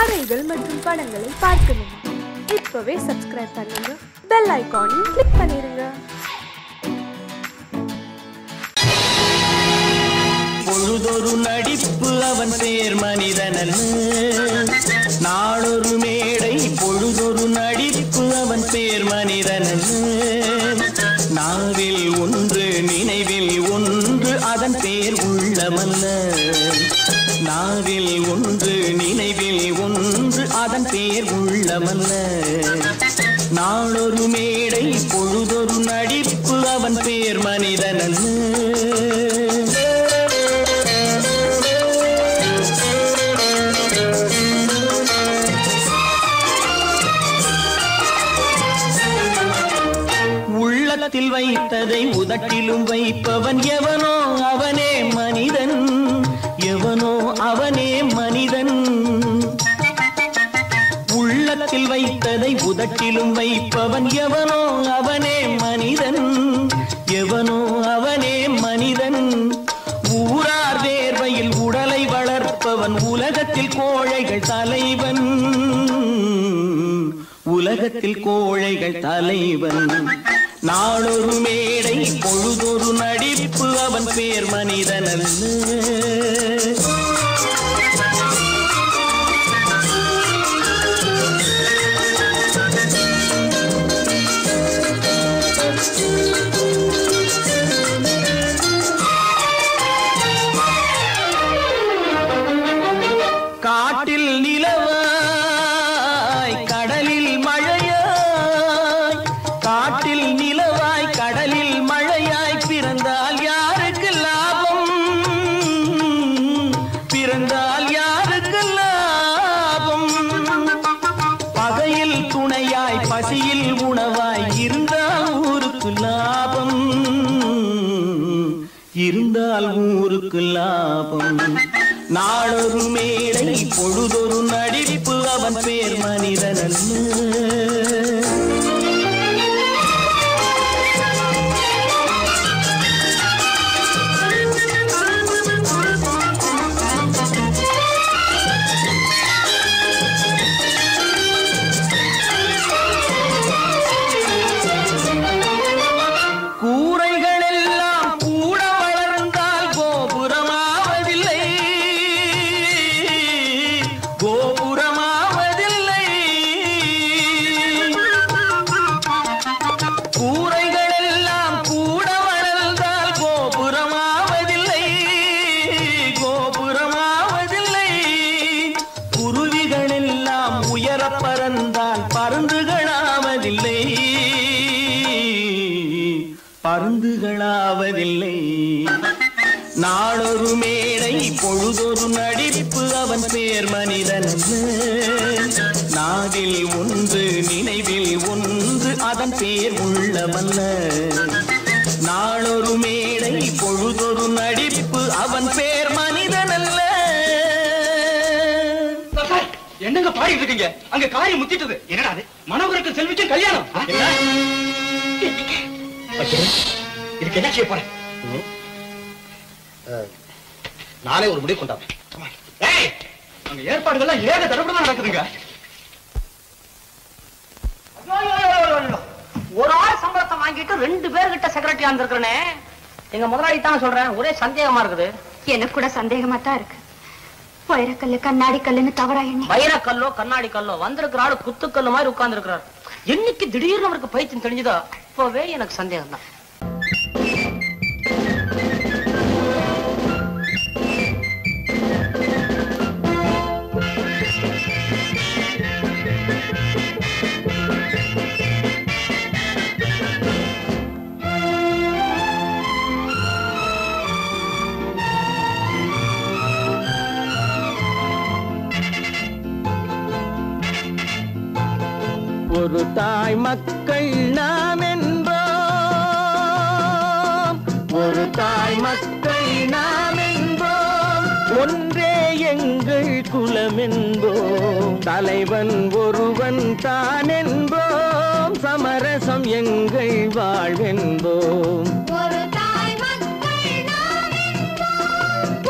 கதைகள் மற்றும் படங்களை பார்க்கணுமா? இப்பவே சப்ஸ்கிரைப் பண்ணுங்க, பெல் ஐகானையும் கிளிக் பண்ணிருங்க. பொழுதொரு நடிப்பு அவன் பேர் மனிதனல்ல, நாளொரு மேடை பொழுதொரு நடிப்பு அவன் பேர் மனிதனல்ல. நாவில் ஒன்று நினைவில் ஒன்று அதன் பேர் உள்ளமல்ல, நாவில் ஒன்று நினைவில் ஒன்று அதன் பேர் உள்ளமல்ல. நாளொரு மேடை பொழுதொரு நடிப்பு அவன் பேர் மனிதனல்ல. உள்ளத்தில் வைத்ததை உதட்டிலும் வைப்பவன் எவனோ அவனே மனிதன், எவனோ அவனே மனிதன். உள்ளத்தில் வைத்ததை உதட்டிலும் வைப்பவன் எவனோ அவனே மனிதன், எவனோ அவனே மனிதன். ஊரார் வேர்வையில் உடலை வளர்ப்பவன் உலகத்தில் கோழைகள் தலைவன், உலகத்தில் கோழைகள் தலைவன். நாளொரு மேடை பொழுதொரு நடிப்பு அவன் பேர் மனிதனல்ல. காட்டில் நிலவாய் கடலில் மழையாய், காட்டில் நிலவாய் கடலில் மழையாய் பிறந்தால் யாருக்கு லாபம், பிறந்தால் யாருக்கு லாபம். பகையில் துணையாய் பசியில் உணவாய் இருந்தால் ஊருக்கு லாபம், இருந்தால் ஊருக்கு லாபம். நாளொரு மேடை பொழுதொரு நடிப்பு அவன் பேர் மனிதனல்ல. பருந்துகளாவதில்லை. நாளொரு மேடை பொழுதொரு நடிப்பு அவன் பேர் மனிதனல்ல. நாவில் ஒன்று நினைவில் ஒன்று அதன் பேர் உள்ளமல்ல. நாளொரு மேடை பொழுதொரு நடிப்பு அவன் பேர் மனிதனல்ல. என்னங்க பாடிட்டு இருக்கீங்க? அங்க காரி முத்திட்டது. என்னடா அது? மனோகருக்கு செல்விக்கு கல்யாணம். இதுக்கு என்ன செய்ய போறேன்? நாளை ஒரு முடிவு கொண்டாங்க. அங்க ஏற்பாடுகள்லாம் ஏக தடபடமா நடக்குதுங்க. ஒரு ஆள் சம்பளத்தை வாங்கிட்டு 2 பேர்கிட்ட செக்ரட்டரியா இருந்திருக்கிறேனே. எங்க முதலாளி தான் சொல்றேன், ஒரே சந்தேகமா இருக்குது. எனக்கு கூட சந்தேகமா தான் இருக்கு. வைரக்கல்லு கண்ணாடி கல்லுன்னு தவறா எண்ணி வைரக்கல்லோ கண்ணாடி கல்லோ வந்திருக்கிற ஆளு குத்துக்கல்லு மாதிரி உட்கார்ந்து இருக்கிறார். என்னைக்கு திடீர்னு அவருக்கு பைத்தியம் தெரிஞ்சதோ அப்பவே எனக்கு சந்தேகம் தான். ஒரு தாய் மக்கள் நாம் என்போம், ஒரு தாய் மக்கள் நாம் என்போம், ஒன்றே எங்கள் குலம் என்போம், தலைவன் ஒருவன் தான் என்போம், சமரசம் எங்கள் வாழ்வென்போம்.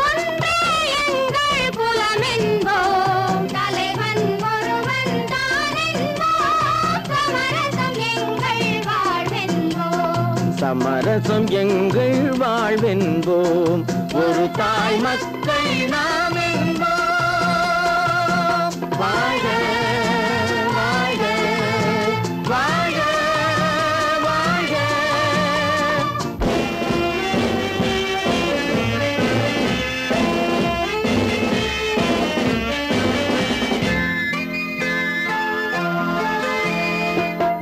ஒன்றே எங்கள் குலம் என்போம், தலைவன் சமரசம் எங்கள் வாழ்வென்போம் ஒரு தாய் மக்கள் நாம் என்போம் வாழ்க வாழ்க வாழ்க வாழ்க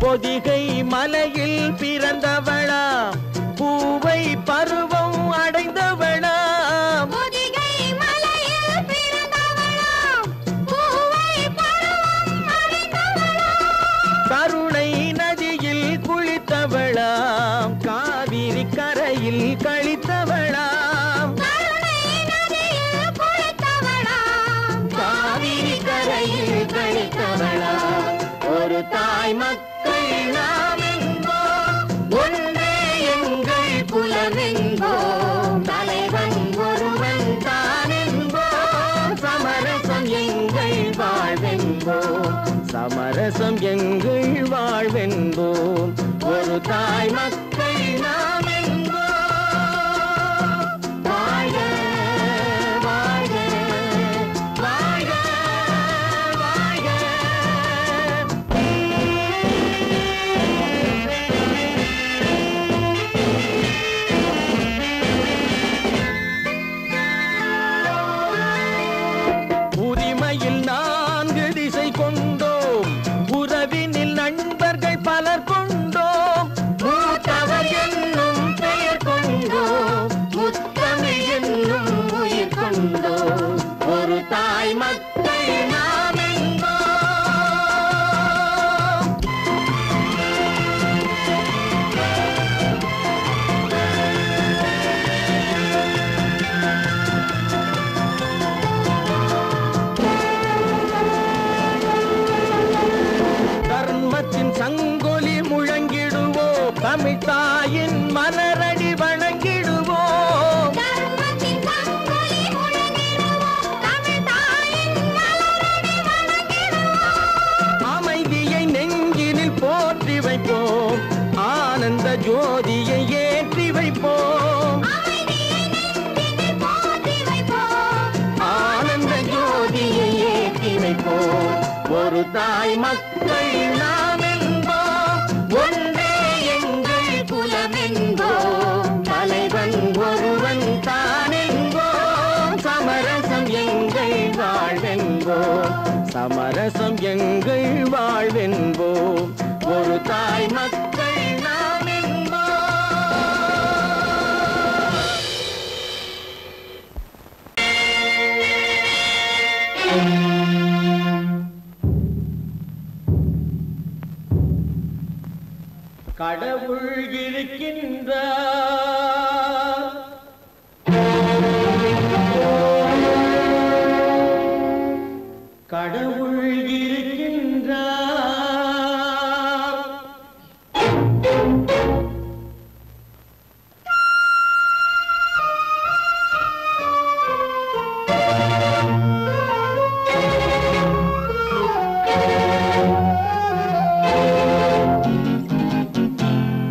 பொதிகை மலையில் பிறந்தவளா பூவை பருவம் அடைந்தவளா பொதிகை மலையில் பிறந்தவளா பூவை பருவம் அடைந்தவளா கருணை நதியில் குளித்தவளா காவிரி கரையில் கழித்தவளா கருணை நதியில் குளித்தவளா காவிரி கரையில் கழித்தவளா ஒரு தாய் மக்கள் நாம் என்போம் ஒன்றே எங்கள் குலம் என்போம் தலைவன் ஒருவன் தான் என்போம் சமரசம் எங்கள் வாழ்வென்போம் சமரசம் எங்கள் வாழ்வென்போம் ஒரு தாய் மக்கள் நாம் என்போம் வாழ்க வாழ்க வாழ்க வாழ்க உரிமையில் 4 திசை கொண்டோம் உறவினில் நண்பர்கள் பலர் கொண்டோம் மூத்தவர் என்னும் பெயர் கொண்டோம் முத்தமிழ் என்னும் உயிர் கொண்டோம் ஒரு தாய் மக்கள் நாம் என்போம் தர்மத்தின் சங்கொலி முழங்கிடுவோம் தமிழ் தாயின் மலரடி வணங்கிடுவோம் தர்மத்தின் சங்கொலி முழங்கிடுவோம் தமிழ் தாயின் மலரடி வணங்கிடுவோம் அமைதியை நெஞ்சினில் போற்றி வைப்போம் ஆனந்த ஜோதியை ஏற்றி வைப்போம் அமைதியை நெஞ்சினில் போற்றி வைப்போம் ஆனந்த ஜோதியை ஏற்றி வைப்போம் ஒரு தாய் மக்கள் நாம் என்போம் ஒன்றே எங்கள் குலம் என்போம் தலைவன் ஒருவன் தான் என்போம் சமரசம் எங்கள் வாழ்வென்போம் சமரசம் எங்கள் வாழ்வென்போம் ஒரு தாய் மக்கள் நாம் என்போம் கடவுள் இருக்கின்றார் கடவுள் இருக்கின்றார்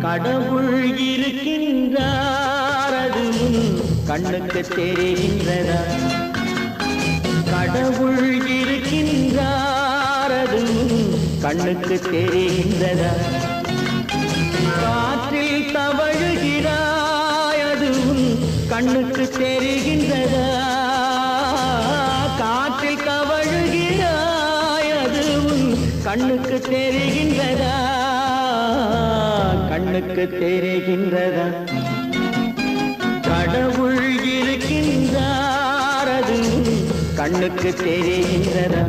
கடவுள் இருக்கின்றார் அது கண்ணுக்கு தெரிகின்றதா கடவுள் இருக்கின்றார் அது கண்ணுக்கு தெரிகின்றதா காற்றில் தவழுகிறாய் அது கண்ணுக்கு தெரிகின்றதா காற்றில் தவழுகிறாய் அது கண்ணுக்கு தெரிகின்றதா கண்ணுக்கு தெரிகின்றதா கடவுள் இருக்கின்றார் அது கண்ணுக்கு தெரிகின்றதா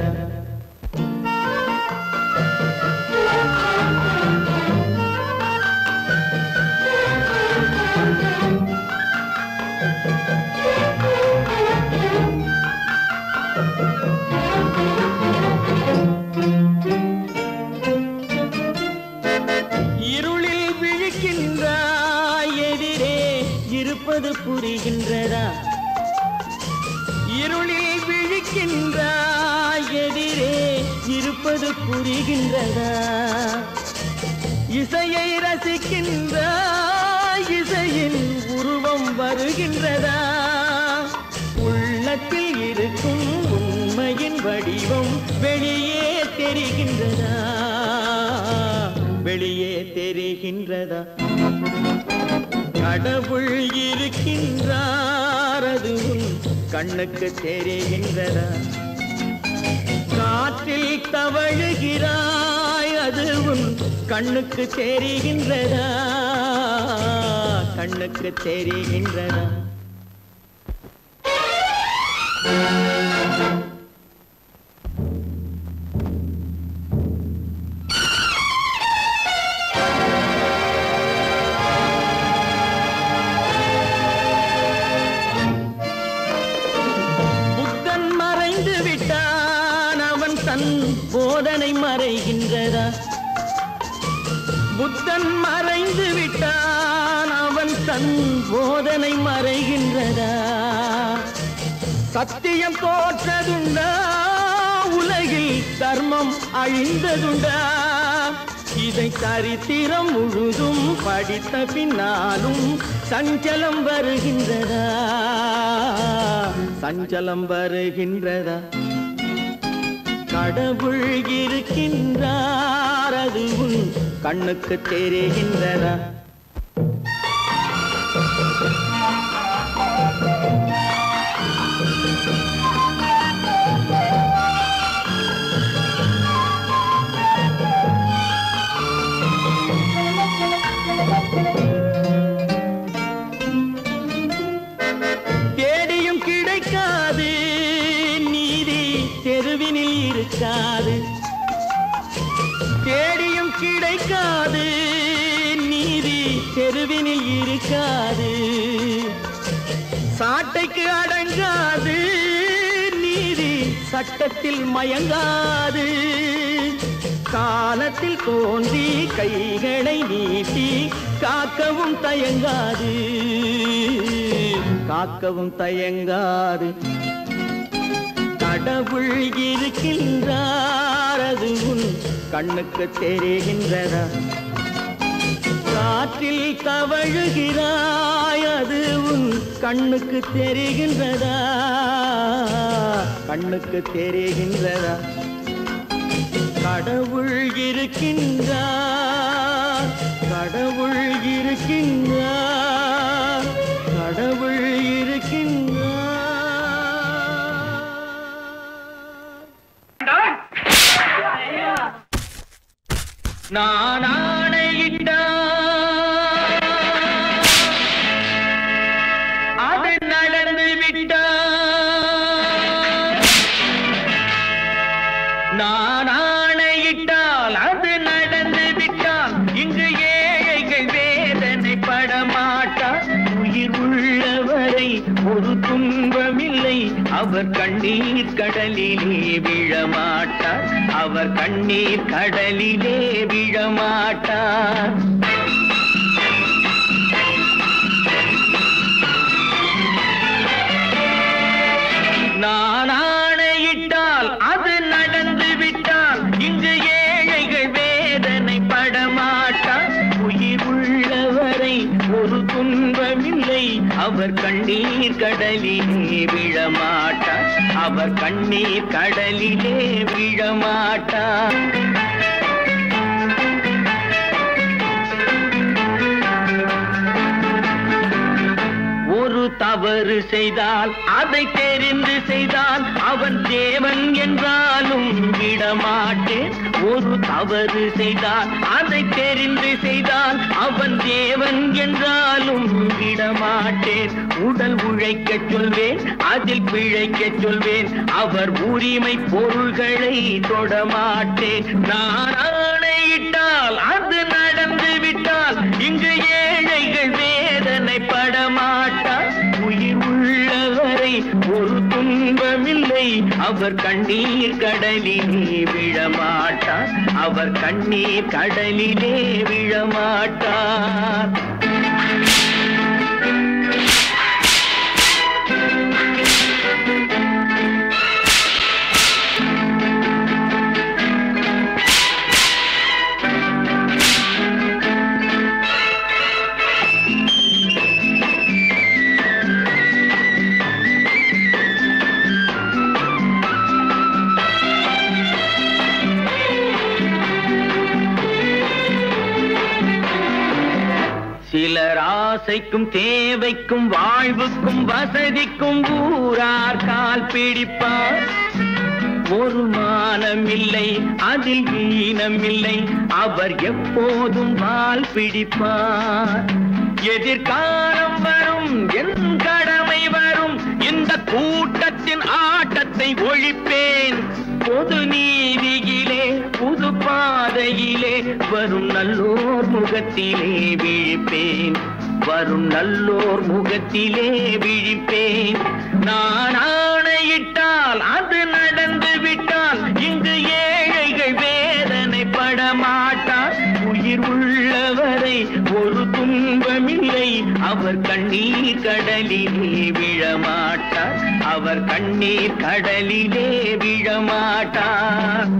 இருளில் விழிக்கின்றாய் எதிரே இருப்பது புரிகின்றதா இருளில் விழிக்கின்றாய் எதிரே இருப்பது புரிகின்றதா இசையை ரசிக்கின்றாய் இசையின் உருவம் வருகின்றதா உள்ளத்தில் இருக்கும் உண்மையின் வடிவம் வெளியே தெரிகின்றதா வெளியே தெரிகின்றதா கடவுள் இருக்கின்றார் அது உன் கண்ணுக்கு தெரிகின்றதா காற்றில் தவழுகிறாய் அது உன் கண்ணுக்கு தெரிகின்றதா கண்ணுக்கு தெரிகின்றதா போதனை மறைகின்றதா புத்தன் மறைந்து விட்டான் அவன் தன் போதனை மறைகின்றதா சத்தியம் தோற்றதுண்டா உலகில் தர்மம் அழிந்ததுண்டா இதை சரித்திரம் முழுதும் படித்த பின்னாலும் சஞ்சலம் வருகின்றதா சஞ்சலம் வருகின்றதா கடவுள் இருக்கின்றார் அது உன் கண்ணுக்கு தெரிகின்றதா தேடியும் கிடைக்காது நீதி தெருவினில் இருக்காது தேடியும் கிடைக்காது நீதி தெருவினில் இருக்காது சாட்டைக்கு அடங்காது நீதி சட்டத்தில் மயங்காது காலத்தில் தோன்றி கைகளை நீட்டி காக்கவும் தயங்காது காக்கவும் தயங்காது கடவுள் இருக்கின்றார் அது உன் கண்ணுக்கு தெரிகின்றதா காற்றில் தவழுகிறாய் அது உன் கண்ணுக்கு தெரிகின்றதா கண்ணுக்கு தெரிகின்றதா கடவுள் இருக்கின்றார் கடவுள் இருக்கின்றார் கடவுள் இருக்கின்றார் நான் ஆணையிட்டால் அது நடந்து விட்டால் நான் ஆணையிட்டால் அது நடந்து விட்டால் இங்கு ஏழைகள் வேதனை படமாட்டார் உயிர் உள்ளவரை ஒரு துன்பமில்லை அவர் கண்ணீர் கடலிலே விழமாட்டார் அவர் கண்ணீர் கடலிலே விழமாட்டார் நான் ஆணையிட்டால் அது நடந்து விட்டால் இங்கு ஏழைகள் வேதனை படமாட்டார் உயிர் உள்ளவரை ஒரு துன்பமில்லை அவர் கண்ணீர் கடலிலே விழமாட்டார் அவர் கண்ணீர் கடலிலே விழமாட்டார் ஒரு தவறு செய்தால் அதை தெரிந்து செய்தால் அவன் தேவன் என்றாலும் விடமாட்டேன் ஒரு தவறு செய்தால் அதை தெரிந்து செய்தால் அவன் தேவன் என்றாலும் விடமாட்டேன் உடல் உழைக்க சொல்வேன் அதில் பிழைக்க சொல்வேன் அவர் உரிமை பொருள்களை தொடமாட்டேன் நான் ஆணையிட்டால் அது நடந்து விட்டால் இங்கு ஏழைகள் வேதனை படமாட்டார் உயிர் உள்ளவரை ஒரு துன்பமில்லை அவர் கண்ணீர் கடலிலே விழமாட்டார் அவர் கண்ணீர் கடலிலே விழமாட்டார் ஆசைக்கும் தேவைக்கும் வாழ்வுக்கும் வசதிக்கும் ஊரார் கால் பிடிப்பார். ஒரு மானமில்லை அதில் ஈனமில்லை, அவர் எப்போதும் வால் பிடிப்பார். எதிர்காலம் வரும் என் கடமை வரும், இந்த கூட்டத்தின் ஆட்டத்தை ஒழிப்பேன். பொது நீதியிலே புது பாதையிலே வரும் நல்லோர் முகத்திலே விழிப்பேன். வரும் நல்லோர் முகத்திலே விழிப்பேன். நான் ஆணையிட்டால் அது நடந்து விட்டால் இங்கு ஏழைகள் வேதனைப்பட மாட்டார். உயிர் உள்ளவரை ஒரு துன்பமில்லை, அவர் கண்ணீர் கடலிலே விழமாட்டார். அவர் கண்ணீர் கடலிலே விழமாட்டார்.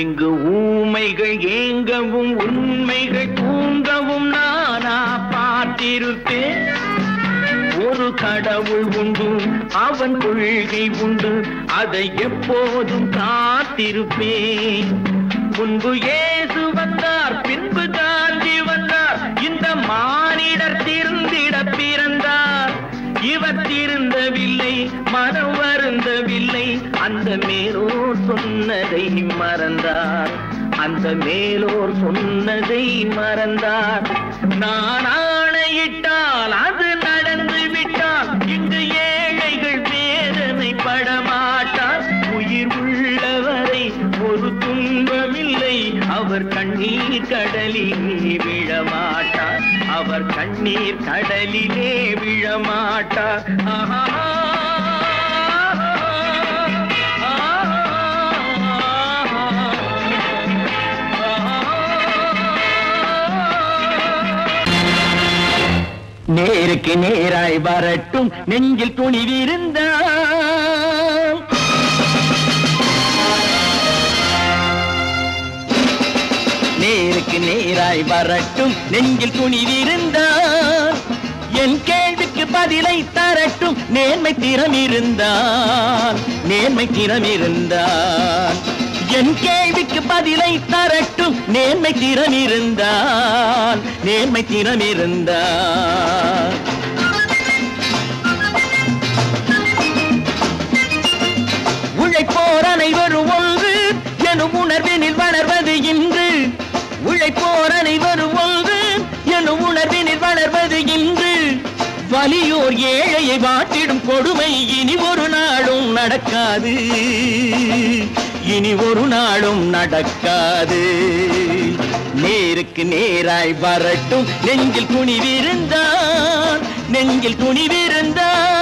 இங்கு ஊமைகள் ஏங்கவும் உண்மைகள் தூங்கவும் நானா பார்த்திருப்பேன். ஒரு கடவுள் உண்டு, அவன் கொள்கை உண்டு, அதை எப்போதும் காத்திருப்பேன். முன்பு இயேசு வந்தார், பின்பு காந்தி வந்தார், இந்த மானிடர் திருந்திட பிறந்தார். இவர் திருந்தவில்லை, மனம் வருந்தவில்லை, அந்த மேலோர் சொன்னதை மறந்தார். அந்த மேலோர் சொன்னதை மறந்தார். நான் ஆணையிட்டால் அது நடந்து விட்டால் இங்கு ஏழைகள் வேதனைப்பட மாட்டார். உயிர் உள்ளவரை ஒரு துன்பமில்லை, அவர் கண்ணீர் கடலிலே விழமாட்டார். அவர் கண்ணீர் கடலிலே விழமாட்டார். நேருக்கு நேராய் வரட்டும் நெஞ்சில் துணிவிருந்தால். நேருக்கு நேராய் வரட்டும் நெஞ்சில் துணிவிருந்தால். என் கேள்விக்கு பதிலை தரட்டும் நேர்மை திறம் இருந்தால். நேர்மை திறம் இருந்தால் என் கேள்விக்கு பதிலை தரட்டும் நேர்மை திறம் இருந்தால். நேர்மை திறம் இருந்தால் உழைப்போர் அனைவரும் ஒன்று எனும் உணர்வினில் வளர்வது இன்று. உழைப்போர் அனைவரும் ஒன்று எனும் உணர்வினில் வளர்வது இன்று. வலியோர் ஏழையை வாட்டிடும் கொடுமை இனி ஒரு நாளும் நடக்காது. இனி ஒரு நாளும் நடக்காது. நேருக்கு நேராய் வரட்டும் நெஞ்சில் துணிவிருந்தால். நெஞ்சில் துணிவிருந்தால்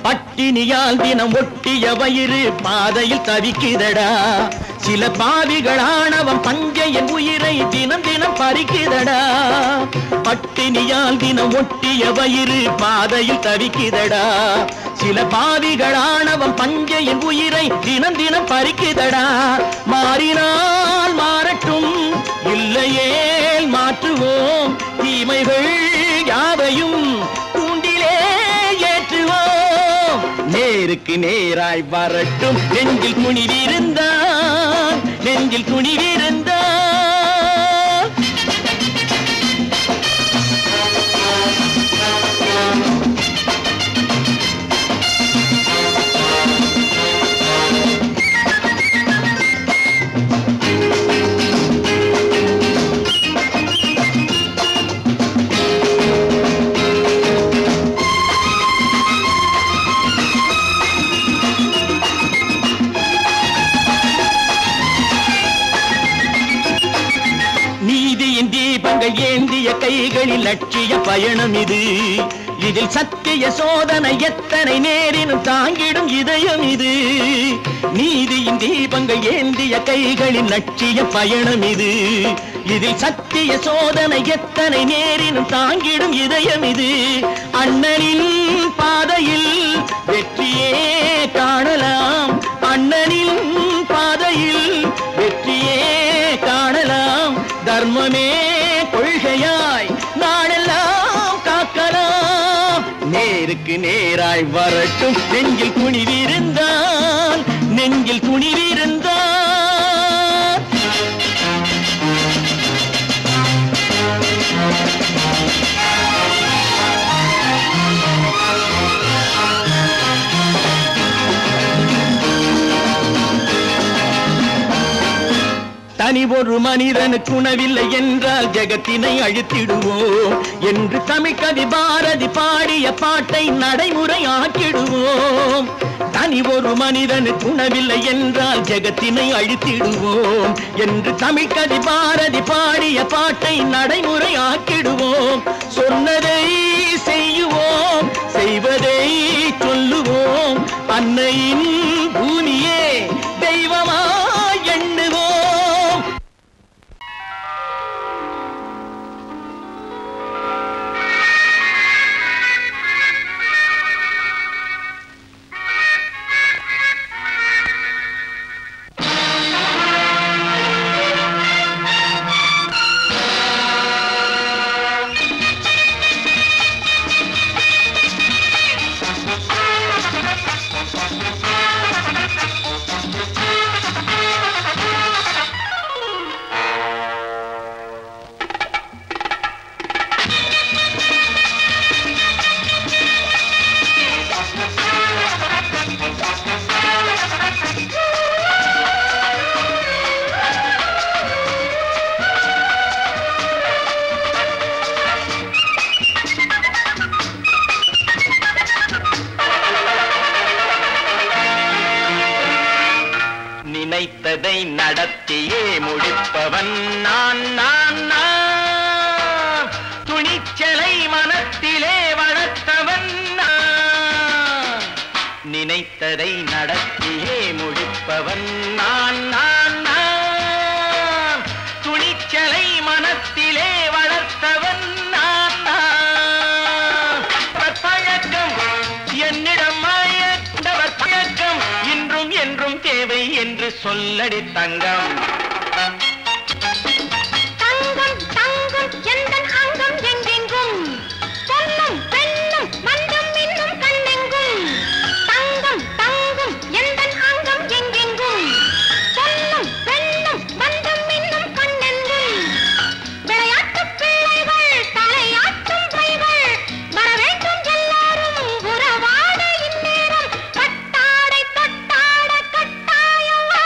பட்டினியால் தினம் ஒட்டிய வயிறு பாதையில் தவிக்குதடா. சில பாவிகளானவன் பஞ்சையின் உயிரை தினம் தினம் பறிக்குதடா. பட்டினியால் தினம் ஒட்டிய வயிறு பாதையில் தவிக்குதடா. சில பாவிகளானவன் பஞ்சையின் உயிரை தினம் தினம் பறிக்குதடா. மாறினால் மாறட்டும், இல்லையேல் மாற்றுவோம். தீமைகள் யாவையும் தூண்டிலே ஏற்றுவோம். நேருக்கு நேராய் வரட்டும் நெஞ்சில் துணிவிருந்தால். நெஞ்சில் துணிவிருந்தால் ஏந்திய கைகளில் லட்சிய பயணம் இது. இதில் சத்திய சோதனை எத்தனை நேரினும் தாங்கிடும் இதயம் இது. நீதியின் தீபங்கள் ஏந்திய கைகளின் லட்சிய பயணம் இது. இதில் சத்திய சோதனை எத்தனை நேரினும் தாங்கிடும் இதயம் இது. அண்ணனின் பாதையில் வெற்றியே காணலாம், அண்ணனின் பாதையில் வெற்றியே காணலாம். தர்மமே கொள்கையாய் நாடெல்லாம் காக்கலாம். நேருக்கு நேராய் வரட்டும் நெஞ்சில் துணிவிருந்தால், நெஞ்சில் துணிவிருந்தால். தனி ஒரு மனிதனுக்கு உணவில்லை என்றால் ஜெகத்தினை அழித்திடுவோம் என்று தமிழ் கவி பாரதி பாடிய பாட்டை நடைமுறை ஆக்கிடுவோம். தனி ஒரு மனிதனுக்கு உணவில்லை என்றால் ஜெகத்தினை அழித்திடுவோம் என்று தமிழ் கவி பாரதி பாடிய பாட்டை நடைமுறை ஆக்கிடுவோம். சொன்னதை செய்யுவோம், செய்வதை சொல்லுவோம். அன்னையின் பூமியே தெய்வமா எண்ணுவோம். நினைத்ததை நடத்தியே முடிப்பவன் நான் நான் நான். துணிச்சலை மனத்திலே வளர்த்தவன் நான். நினைத்ததை நடத்தியே முடிப்பவன் நான் நான் நான். துணிச்சலை மனத்திலே வளர்த்தவன் நான் நான். பழக்கம் என்னிடம் மாயவர் பழக்கம் இன்றும் என்றும் தேவை என்று சொல்லடி தங்கம். தங்கம் தங்கம் எந்தன் அங்கம் எங்கெங்கும், பொன்னும் பெண்ணும் மண்ணும் இன்னும் கண்ணெங்கும். தங்கம் தங்கம் எந்தன் அங்கம் எங்கெங்கும், பொன்னும் பெண்ணும் மண்ணும் இன்னும் கண்ணெங்கும். விளையாட்டு பிள்ளைகள் தலையாட்டும் பைகள் வர வேண்டும் எல்லாரும் உறவாட இந்நேரம். கட்டாடை தொட்டாட கட்டாயவா.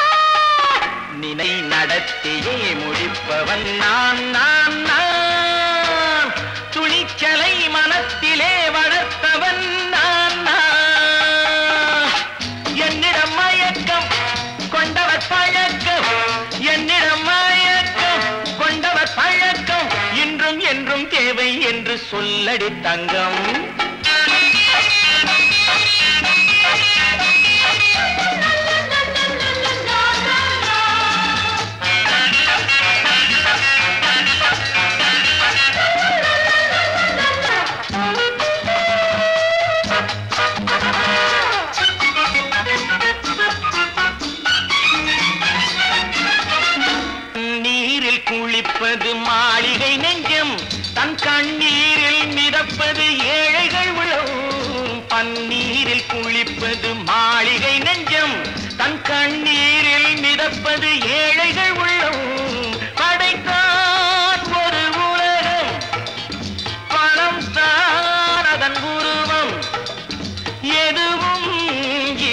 நினை நடத்தியே முடிப்பவன் நான் நான் நான். துணிச்சலை மனத்திலே வளர்த்தவன் நான் நான். என்னிடம் மயக்கம் கொண்டவர் பழக்கம், என்னிடம் மயக்கம் கொண்டவர் பழக்கம் இன்றும் என்றும் தேவை என்று சொல்லடி தங்கம். நீரில் குளிப்பது மாளிகை நெஞ்சம், தன் கண்ணீரில் மிதப்பது ஏழைகள் உளவும். பன்னீரில் குளிப்பது மாளிகை நெஞ்சம், தன் கண்ணீரில் மிதப்பது ஏழைகள் உள்ளவும். படைத்தான் ஒரு உலகம், பணம் தான் அதன் உருவம். எதுவும்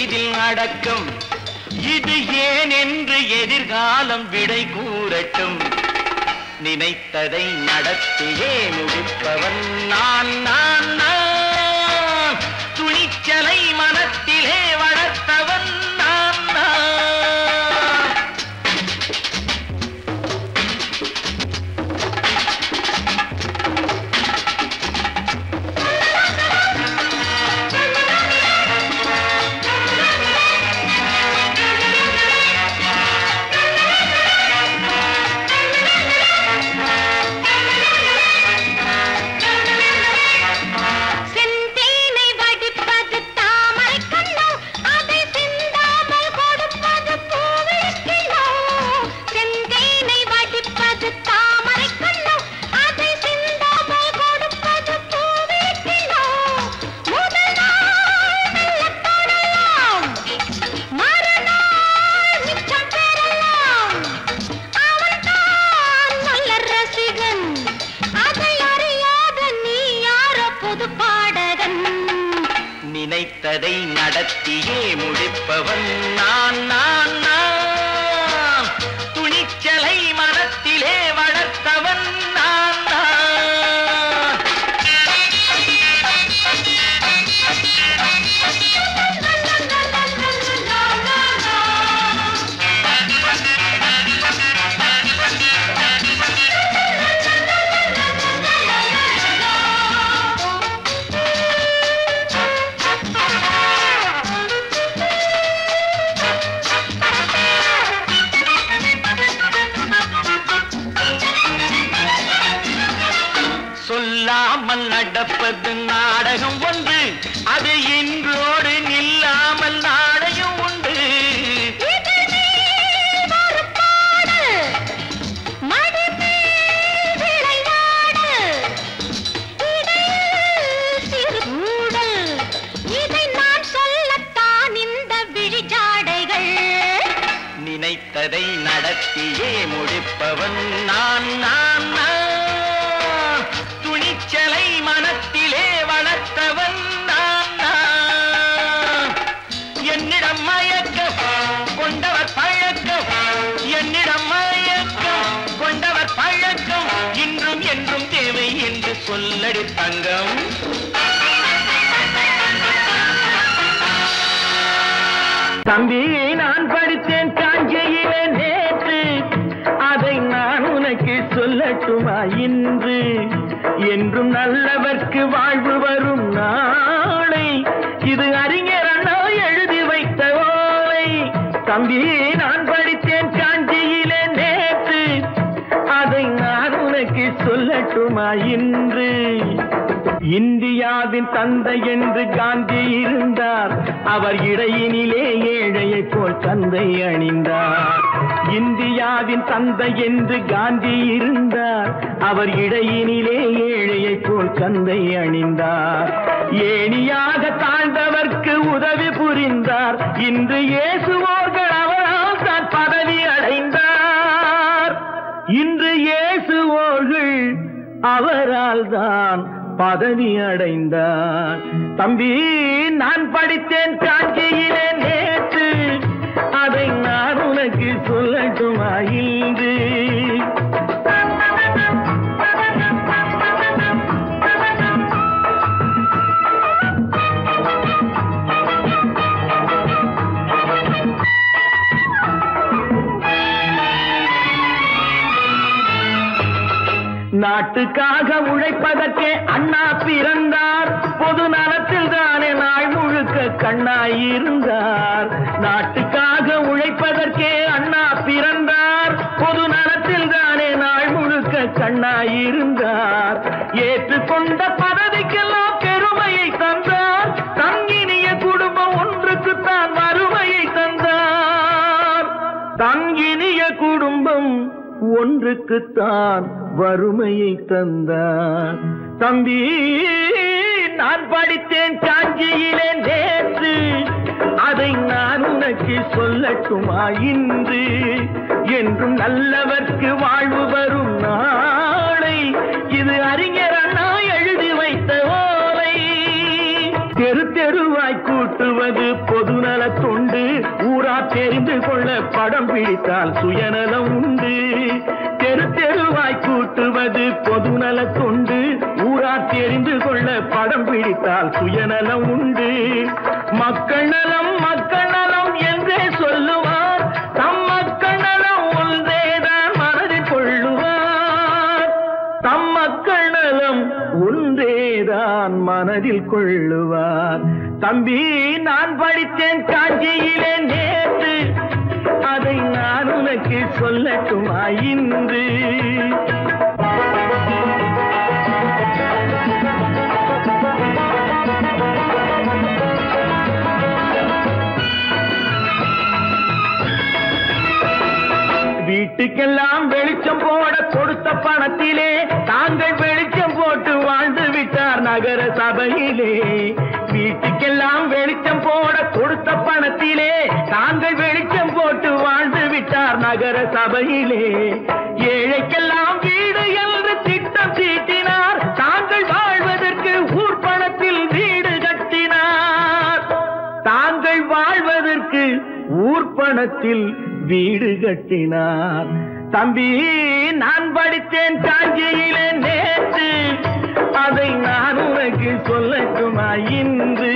இதில் அடக்கம். இது ஏன் என்று எதிர்காலம் விடை கூறட்டும். நினைத்ததை நடத்தியே முடிப்பவன் நான் நான் நான். துணிச்சலை மனத்திலே வளர்த்தவன் நான் நான். நினைத்ததை நடத்தியே முடிப்பவன் நான் நான் நான். துணிச்சலை மனத்திலே வளர்த்தவன் நான் நான். சொல்லாமல் நடப்பது நாடகம் ஒன்று, அது இன்றோடு நில்லாமல் நாடகம் உண்டு. நினைத்ததை நடத்தியே முடிப்பவன் நான் நான் நான். துணிச்சலை மனத்திலே வளர்த்தவன் நான் நான். என்னிடம் மயக்கம் கொண்டவர் பழக்கம், என்னிடம் மயக்கம் கொண்டவர் பழக்கம், இன்றும் என்றும் தேவை என்று சொல்லடி தங்கம். தம்பி நான் படித்தேன் காஞ்சியிலே நேற்று, அதை நான் உனக்கு சொல்லட்டுமா இன்று? என்றும் நல்லவர்க்கு வாழ்வு வரும் நாளை, இது அறிஞர் அண்ணா எழுதி வைத்த ஓலை. தம்பி நான் படித்தேன் காஞ்சியிலே நேற்று, அதை நான் உனக்கு சொல்லட்டுமா இன்று? இந்தியாவின் தந்தை என்று காந்தி இருந்தார், அவர் இடையினிலே ஏழையை போல் தந்தை அணிந்தார். இந்தியாவின் தந்தை என்று காந்தி இருந்தார், அவர் இடையினிலே ஏழையை போல் தந்தை அணிந்தார். ஏணியாக தாழ்ந்தவர்க்கு உதவி புரிந்தார், இன்று இயேசுவோர்கள் அவரால் தான் பதவி அடைந்தார். இன்று இயேசுவோர்கள் அவரால் தான் பதவி அடைந்தார். தம்பி நான் படித்தேன் காஞ்சியிலே நேற்று, அதை நான் உனக்கு சொல்லட்டுமா இன்று? நாட்டுக்காக உழைப்பதற்கே அண்ணா பிறந்தார், பொது நலத்தில் தானே நாள் முழுக்க கண்ணாயிருந்தார். நாட்டுக்காக உழைப்பதற்கே அண்ணா பிறந்தார், பொது நலத்தில் தானே நாள் முழுக்க கண்ணாயிருந்தார். ஏற்றுக்கொண்ட பதவிக்கெல்லாம் பெருமையை தந்தார், தங்கினிய குடும்பம் ஒன்றுக்குத்தான் வறுமையை தந்தார். தங்கினிய குடும்பம் ஒன்றுக்குத்தான் வறுமையை தந்தார். தம்பி நான் படித்தேன் காஞ்சியிலே நேற்று, அதை நான் உனக்கு சொல்லட்டுமா இன்று? என்றும் நல்லவர்க்கு வாழ்வு வரும் நாளை, இது அறிஞர் அண்ணா எழுதி வைத்த ஓலை. தெரு தெருவாய் கூட்டுவது பொதுநல தொண்டு, ஊரா தெரிந்து கொள்ள படம் பிடித்தால் சுயநலம் உண்டு. தெரு தெருவாய் கூட்டுவது பொதுநல தொண்டு, ஊரா தெரிந்து கொள்ள படம் பிடித்தால் சுயநலம் உண்டு. மக்கள் நலம் என்றே சொல்லுவார், தம் மக்கள் நலம் ஒன்றேதான் மனதில் கொள்ளுவார். தம் மக்கள் நலம் ஒன்றேதான் மனதில் கொள்ளுவார். தம்பி நான் படித்தேன் காஞ்சியிலே நேற்று, அதை நான் உனக்கு சொல்லட்டுமா இன்று? வீட்டுக்கெல்லாம் வெளிச்சம் போட கொடுத்த பணத்திலே தாங்கள் வெளிச்சம் போட்டு வாழ்ந்து விட்டார் நகர சபையிலே. வீட்டுக்கெல்லாம் வெளிச்சம் போட கொடுத்த பணத்திலே தாங்கள் வெளிச்சம் போட்டு வாழ்ந்து விட்டார் நகர சபையிலே. ஏழைக்கெல்லாம் வீடு என்று திட்டம் தீட்டினார், தாங்கள் வாழ்வதற்கு ஊர் பணத்தில் வீடு கட்டினார். ஊர்பணத்தில் வீடு கட்டினார். தம்பி நான் படித்தேன் காஞ்சியிலே நேற்று, அதை நான் உனக்கு சொல்லட்டுமா இன்று?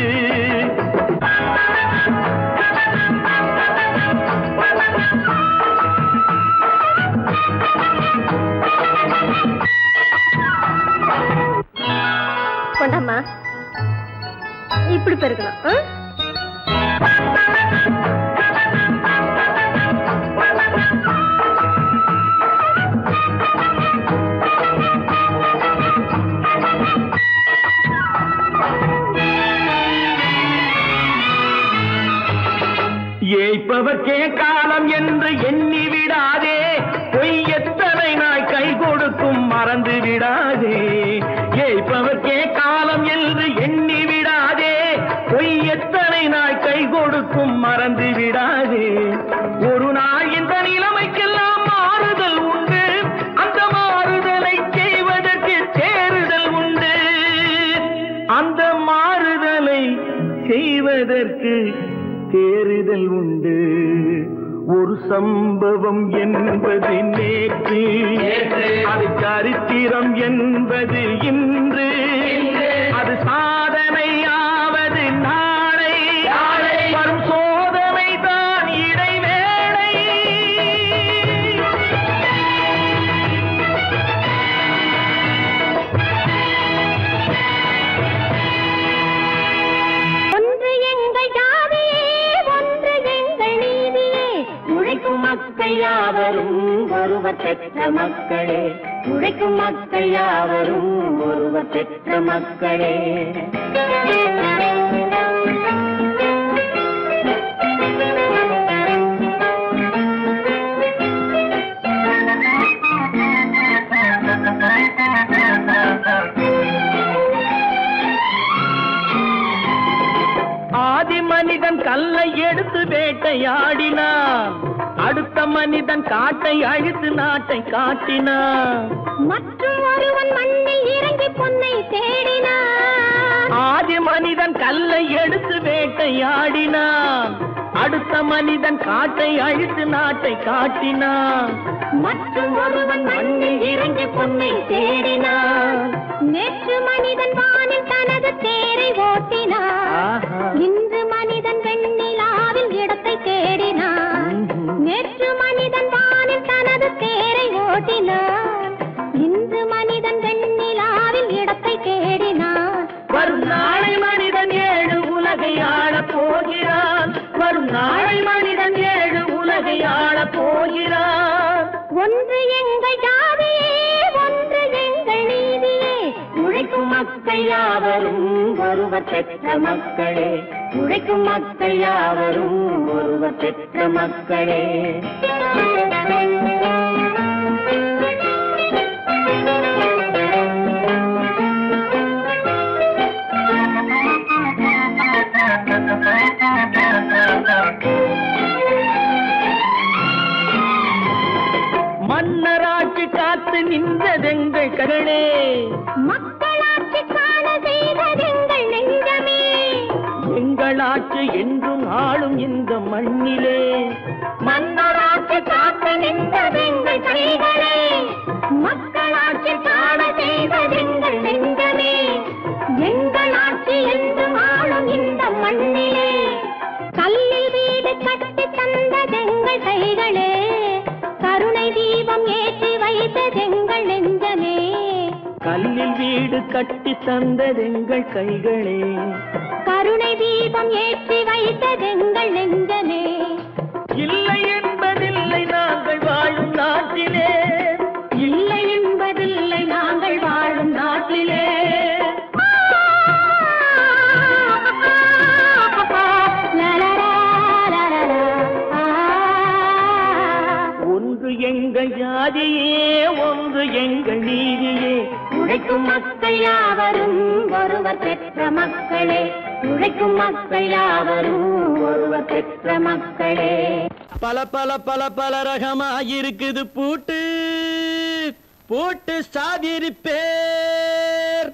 கொண்டாமா, இப்படி பெருக்கலாம். ஏய்ப்பவர்க்கே காலம் என்று எண்ணி விடாதே, பொய் எத்தனை நாய் கை கொடுக்கும் மறந்து விடாதே. ஏய்ப்பவர்க்கே காலம் என்று எண்ணி விடாதே, பொய் எத்தனை நாய் கை கொடுக்கும் மறந்து விடாதே. ஒரு நாள் இந்த நிலைமைக்கெல்லாம் மாறுதல் உண்டு, அந்த மாறுதலை செய்வதற்கு தேறுதல் உண்டு. அந்த மாறுதலை செய்வதற்கு தேறுதல் உண்டு. ஒரு சம்பவம் என்பது நேற்று, அது சரித்திரம் என்பது இன்று, அது சாதனையாவது நாளை, வரும் சோதனை தான் இடைவேளை. ஒன்று எங்கள் ஜாதியே, ஒன்று எங்கள் நீதியே, உழைக்கும் மக்கள் யாவரும் ஒருவர் பெற்ற மக்களே, உழைக்கும் மக்கள் யாவரும் ஒருவர் பெற்ற மக்களே. ஆதி மனிதன் கல்லை எடுத்து வேட்டையாடினான், அடுத்த மனிதன் காட்டை அழித்து நாட்டை காட்டினான். மற்றும் ஒருவன் மண்ணில் இறங்கி பொன்னை தேடினான். ஆதி மனிதன் கல்லை எடுத்து வேட்டையாடினான், அடுத்த மனிதன் காட்டை அழித்து நாட்டை காட்டினான். மற்றும் ஒருவன் மண்ணில் இறங்கி பொன்னை தேடினான். நேற்று மனிதன் வானில் தனது தேரை ஓட்டினான், இன்று மனிதன் வெண்ணிலாவில் இடத்தை தேடினான். நேற்று மனிதன் வானில் தனது தேரை ஓட்டினான், இன்று மனிதன் வெண்ணிலாவில் இடத்தை தேடினான். வரும் நாளை மனிதன் 7 உலகை ஆளப் போகிறான், வரும் நாளை மனிதன் 7 உலகை ஆளப் போகிறான். ஒன்று எங்கள் ஜாதியே, ஒன்று எங்கள் நீதியே, உழைக்கும் மக்கள் யாவரும் ஒருவர் பெற்ற மக்களே, உழைக்கும் மக்கள் யாவரும் ஒருவர் பெற்ற மக்களே. மன்னராட்சி காத்து நின்றதெங்கள் கரணே, மக்களாட்சி காண செய்ததெங்கள் நெஞ்சமே, எங்களாட்சி என்றும் ஆளும் இந்த மண்ணிலே. மன்னராட்சி காத்து நின்றதெங்கள் கைகளே, மக்களாட்சி காண செய்ததெங்கள் நெஞ்சமே, எங்களாட்சி என்றும் ஆளும் இந்த மண்ணிலே. கல்லில் வீடு கட்டி தந்ததெங்கள் கைகளே, கருணை தீபம் ஏற்றி வைத்ததெங்கள் நெஞ்சமே. கல்லில் வீடு கட்டி தந்ததெங்கள் கைகளே, கருணை தீபம் ஏற்றி வைத்ததெங்கள் நெஞ்சமே. இல்லை என்பதில்லை நாங்கள் வாழும் நாட்டிலே, இல்லை என்பதில்லை நாங்கள் வாழும் நாட்டிலே. ஒன்று எங்கள் ஜாதியே, ஒன்று எங்கள் நீதியே, உழைக்கும் மக்கள் யாவரும் ஒருவர் பெற்ற மக்களே, உழைக்கும் மக்கள் யாவரும் ஒருவர் பெற்ற மக்களே. பல பல பல பல ரகமா இருக்குது பூட்டு, பூட்டு சாதிரி பேர்.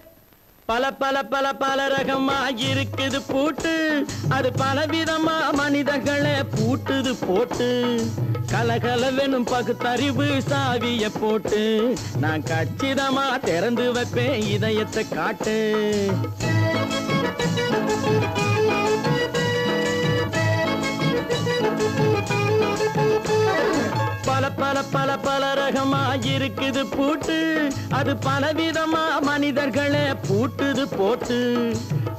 பல பல பல பல ரகமா இருக்குது பூட்டு, அது பலவிதமா மனிதர்களை பூட்டுது போட்டு. கலகலவெனும் பகுத்தறிவு சாவிய போட்டு, நான் கச்சிதமா திறந்து வைப்பேன் இதயத்தை காட்டு. பல பல பல பல ரகமா இருக்குது பூட்டு, அது பலவிதமா மனிதர்களை பூட்டுது போட்டு.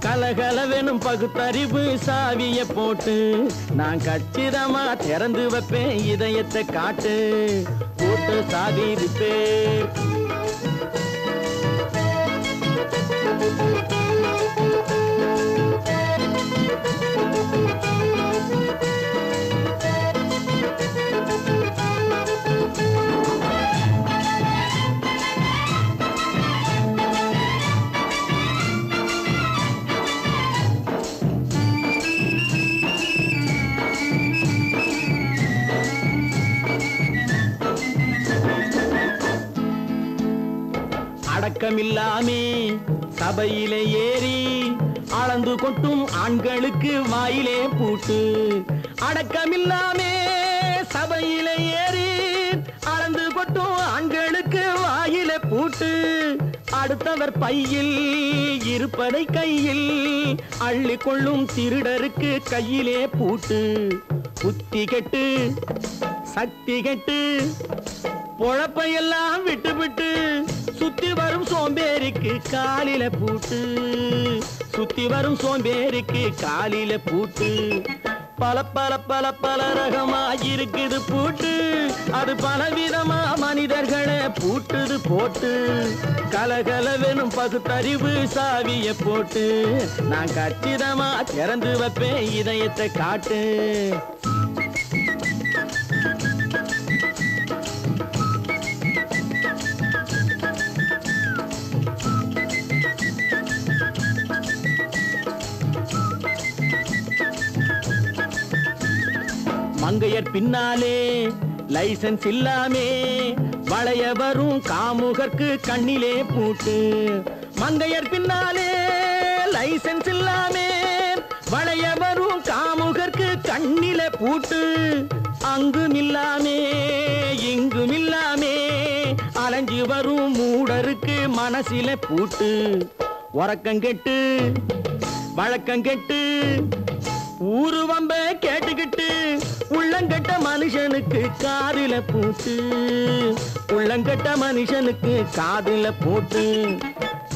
கலகலவெனும் பகுத்தறிவு சாவிய போட்டு, நான் கச்சிதமா திறந்து வைப்பேன் இதயத்தை காட்டு. போட்டு சாவி ரிப்பேர். அடக்கமில்லாமே சபையிலே ஏறி அளந்து கொட்டும் ஆண்களுக்கு வாயிலே பூட்டு. அடக்கமில்லாமே சபையிலே ஏறி அளந்து கொட்டும் ஆண்களுக்கு வாயிலே பூட்டு. அடுத்தவர் பையில் இருப்பதை கையில் அள்ளி கொள்ளும் திருடருக்கு கையிலே பூட்டு. புத்தி கெட்டு சக்தி கெட்டு பொழப்பையெல்லாம் விட்டு விட்டு சுத்தி வரும் சோம்பேறிக்கு காலில பூட்டு. சுத்தி வரும் சோம்பேறிக்கு காலில பூட்டு. பல பல பல பல ரகமா இருக்குது பூட்டு, அது பலவிதமா மனிதர்களை பூட்டுது போட்டு. கலகலவெனும் பகுத்தறிவு சாவிய போட்டு, நான் கச்சிதமா திறந்து வைப்பேன் இதயத்தை காட்டு. மங்கையர் பின்னாலே லைசன்ஸ் இல்லாமே வளைய வரும் காமுகர்க்கு கண்ணிலே பூட்டு. மங்கையர் பின்னாலே லைசன்ஸ் இல்லாமே வளைய வரும் காமுகர்க்கு கண்ணிலே பூட்டு. அங்கும் இல்லாமே இங்கும் இல்லாமே அலைஞ்சு வரும் மூடருக்கு மனசிலே பூட்டு. உறக்கங்கெட்டு வழக்கங்கெட்டு ஊரு வம்ப கேட்டுக்கிட்டு உள்ளங்கட்ட மனுஷனுக்கு காதில பூட்டு. உள்ளங்கட்ட மனுஷனுக்கு காதில பூட்டு.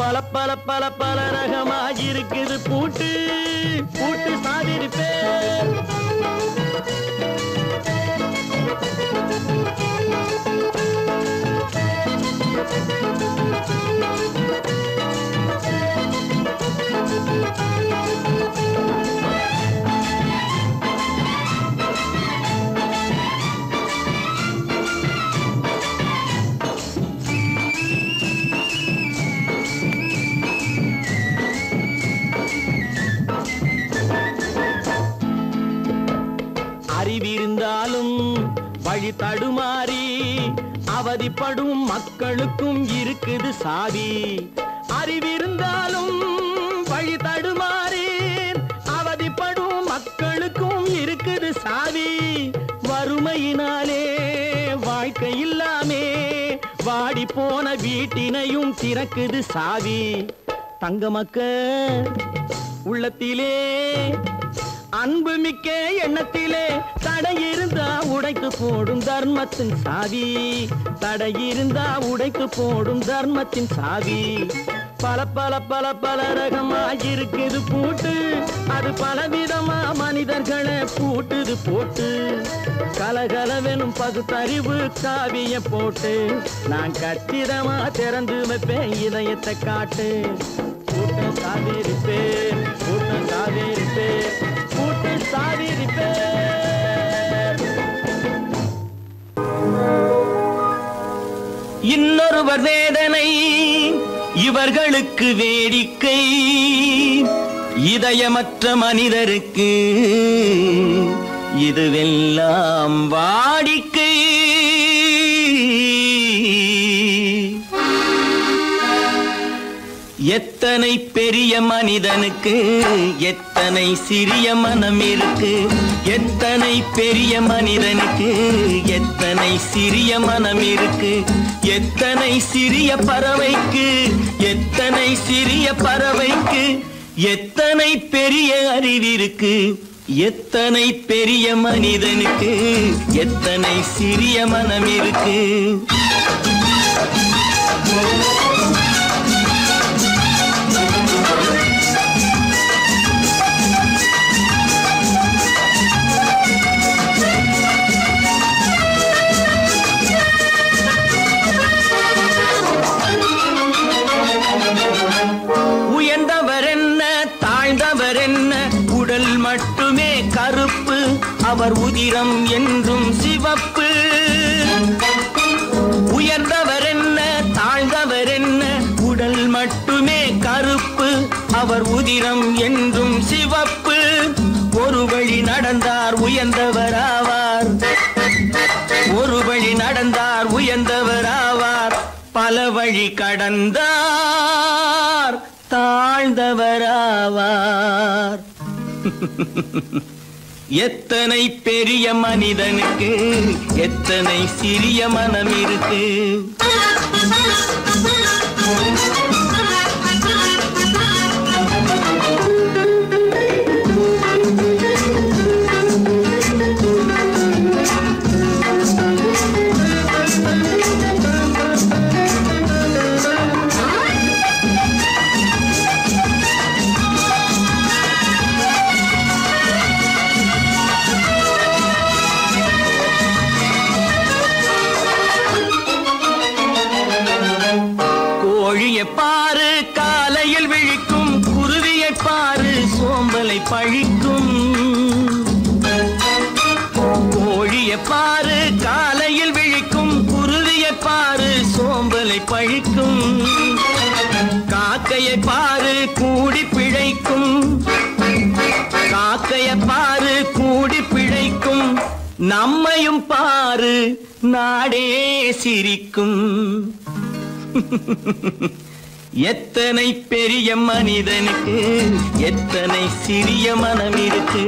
பல பல பல பல ரகமா இருக்குது பூட்டு. பூட்டு சாதிருப்பேன். அறிவிருந்தாலும் வழி தடுமாறி அவதிப்படும் மக்களுக்கும் இருக்குது சாவி. அறிவிருந்தாலும் வழி தடுமாறி அவதிப்படும் மக்களுக்கும் இருக்குது சாவி. வறுமையினாலே வாழ்க்கை இல்லாமே வாடி போன வீட்டினையும் திறக்குது சாவி. தங்க மக்கள் உள்ளத்திலே அன்பு மிக்க எண்ணத்திலே தடை இருந்தா உடைத்து போடும் தர்மத்தின் சாவி. தடை இருந்தா உடைத்து போடும் தர்மத்தின் சாவி. பல பல பல பல ரகமா இருக்குது பூட்டு, அது பலவிதமா மனிதர்களை பூட்டுது போட்டு. கலகலவெனும் பகுத்தறிவு சாவிய போட்டு, நான் கச்சிதமா திறந்து வைப்பேன் இதயத்தை காட்டு. பூட்டு சாவி ரிப்பேர், பூட்டு சாவி ரிப்பேர், பூட்டு சாவி ரிப்பேர். இன்னொருவர் வேதனை இவர்களுக்கு வேடிக்கை, இதயமற்ற மனிதருக்கு இதுவெல்லாம் வாடிக்கை. எத்தனை பெரிய மனிதனுக்கு எத்தனை சிறிய மனம் இருக்கு. எத்தனை பெரிய மனிதனுக்கு எத்தனை சிறிய மனம் இருக்கு. எத்தனை சிறிய பறவைக்கு எத்தனை சிறிய பறவைக்கு எத்தனை பெரிய அறிவிருக்கு. எத்தனை பெரிய மனிதனுக்கு எத்தனை சிறிய மனம் இருக்கு. உயர்ந்தவர் என்ன தாழ்ந்தவர் என்ன உடல் மட்டுமே கருப்பு அவர் உதிரம் என்றும் சிவப்பு. உயர்ந்தவர் என்ன தாழ்ந்தவர் என்ன உடல் மட்டுமே கருப்பு அவர் உதிரம் என்றும் சிவப்பு. ஒரு வழி நடந்தார் உயர்ந்தவராவார். ஒரு வழி நடந்தார் உயர்ந்தவராவார். பல வழி கடந்தார் தாழ்ந்தவராவார். எத்தனை பெரிய மனிதனுக்கு எத்தனை சிறிய மனம் இருக்கு. கோழியை பாரு காலையில் விழிக்கும், குருவியை பாரு சோம்பலை பழிக்கும். கோழியை பாரு காலையில் விழிக்கும், குருவியை பாரு சோம்பலை பழிக்கும். காக்கையை பாரு கூடி பிழைக்கும். காக்கையை பாரு கூடி பிழைக்கும். நம்மையும் பாரு நாடே சிரிக்கும். எத்தனை பெரிய மனிதனுக்கு எத்தனை சிறிய மனம் இருக்கு.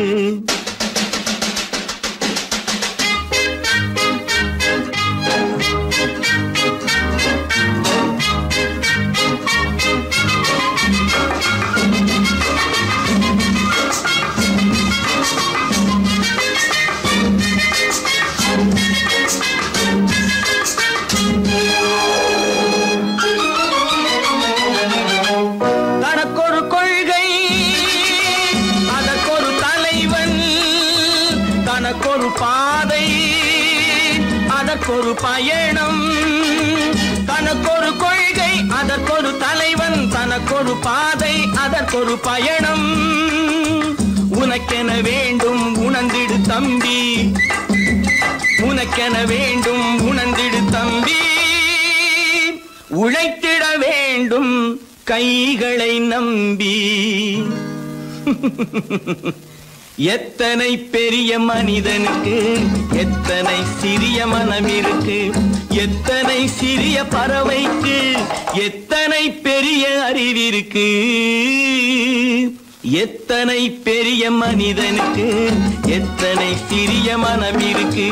தனக்கொரு கொள்கை அதற்கொரு தலைவன். தனக்கொரு பாதை அதற்கொரு பயணம். தனக்கொரு கொள்கை அதற்கொரு தலைவன். தனக்கொரு பாதை அதற்கொரு பயணம். உனக்கென வேண்டும் உணர்ந்திடு தம்பி. உனக்கென வேண்டும் உணர்ந்திடு தம்பி. உழைத்திட வேண்டும் கைகளை நம்பி. எத்தனை பெரிய மனிதனுக்கு எத்தனை சிறிய மனம் இருக்கு. எத்தனை சிறிய பறவைக்கு எத்தனை பெரிய அறிவிருக்கு. எத்தனை பெரிய மனிதனுக்கு எத்தனை சிறிய மனம் இருக்கு.